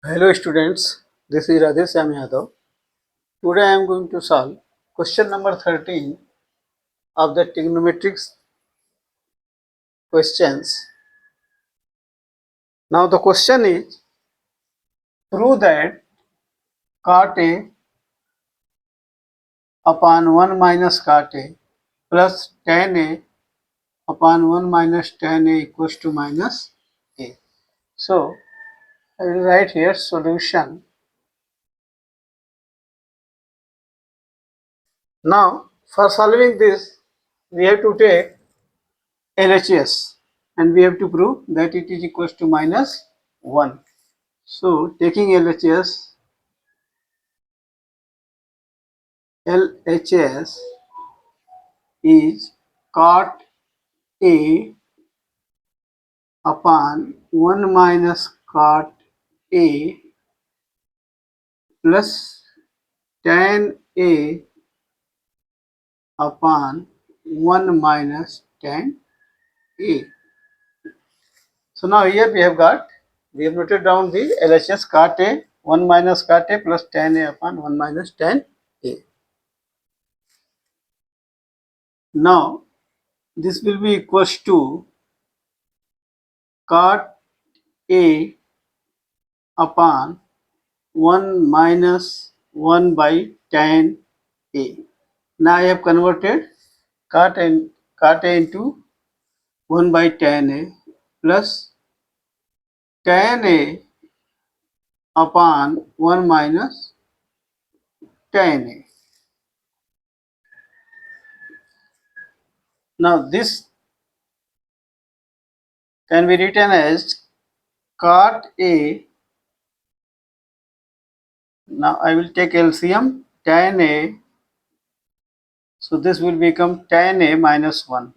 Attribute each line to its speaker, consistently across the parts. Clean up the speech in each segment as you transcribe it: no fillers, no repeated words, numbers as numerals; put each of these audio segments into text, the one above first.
Speaker 1: Hello students, this is Radheshyam Yadav. Today I am going to solve question number 13 of the trigonometrics questions. Now the question is, prove that cot A upon 1 minus cot A plus tan A upon 1 minus tan A equals to minus A. So I will write here solution. Now for solving this we have to take LHS and we have to prove that it is equals to minus 1. So taking LHS is cot A upon 1 minus cot A plus tan A upon 1 minus tan A. So now here we have noted down the LHS cot A 1 minus cot A plus tan A upon 1 minus tan A. Now this will be equals to cot A upon 1 minus 1 by tan A. Now I have converted cot A into 1 by tan A plus tan A upon 1 minus tan A. Now this can be written as cot A. Now I will take LCM tan A. So this will become tan A minus 1.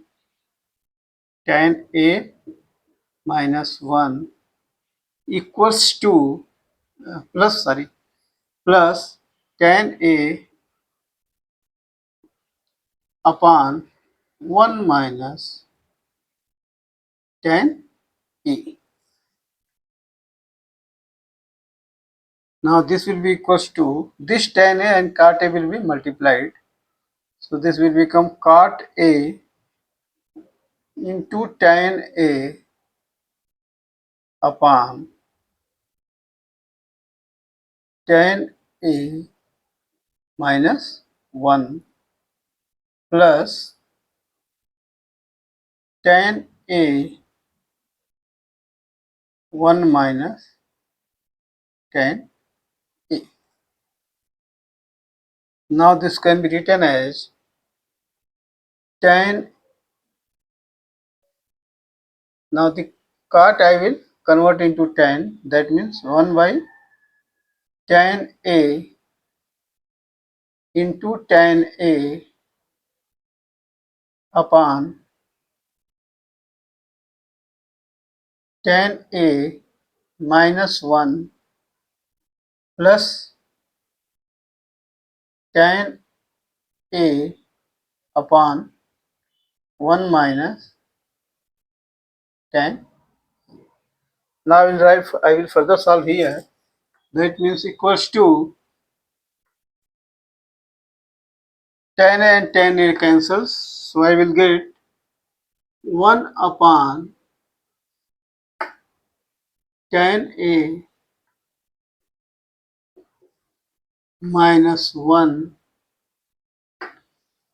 Speaker 1: Tan A minus 1 equals to plus tan A upon 1 minus tan A. Now this will be equals to this tan A and cot A will be multiplied. So this will become cot A into tan A upon tan A minus 1 plus tan A 1 minus tan A. Now this can be written as tan. Now the cot I will convert into tan, that means 1 by tan A into tan A upon tan A minus 1 plus tan A upon 1 minus tan. Now I will further solve here. That means equals to tan A and tan A cancels. So I will get 1 upon tan A minus 1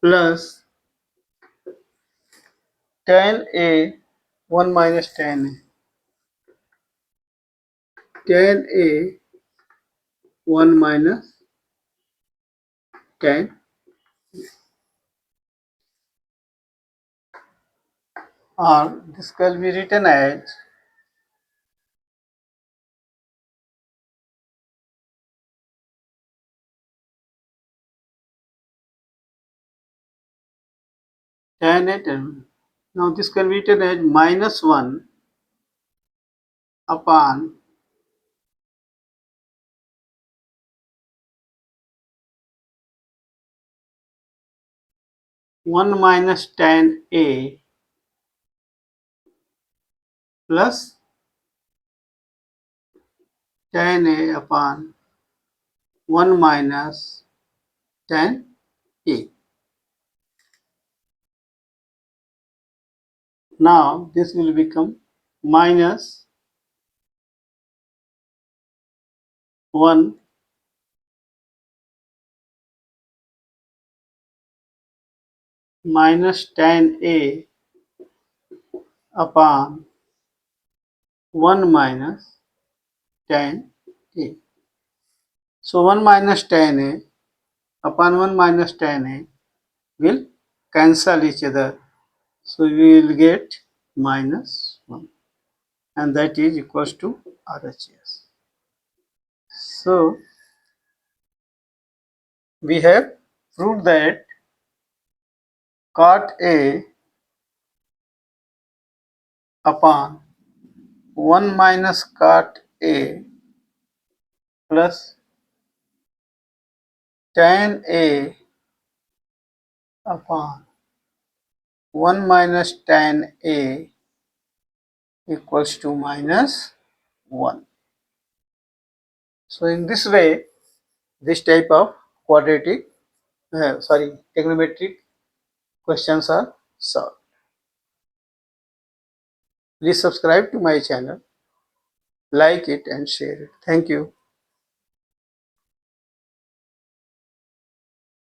Speaker 1: plus tan A 1 minus tan A. Tan A 1 minus tan, or this can be written as tan A tan. Now this can be written as minus 1 upon one minus tan A plus tan A upon 1 minus tan A. Now this will become minus 1 minus tan A upon 1 minus tan A. So 1 minus tan A upon 1 minus tan A will cancel each other. So we will get minus 1, and that is equals to RHS. So we have proved that cot A upon 1 minus cot A plus tan A upon 1 minus tan A equals to minus 1. So in this way, this type of trigonometric questions are solved. Please subscribe to my channel, like it and share it. Thank you.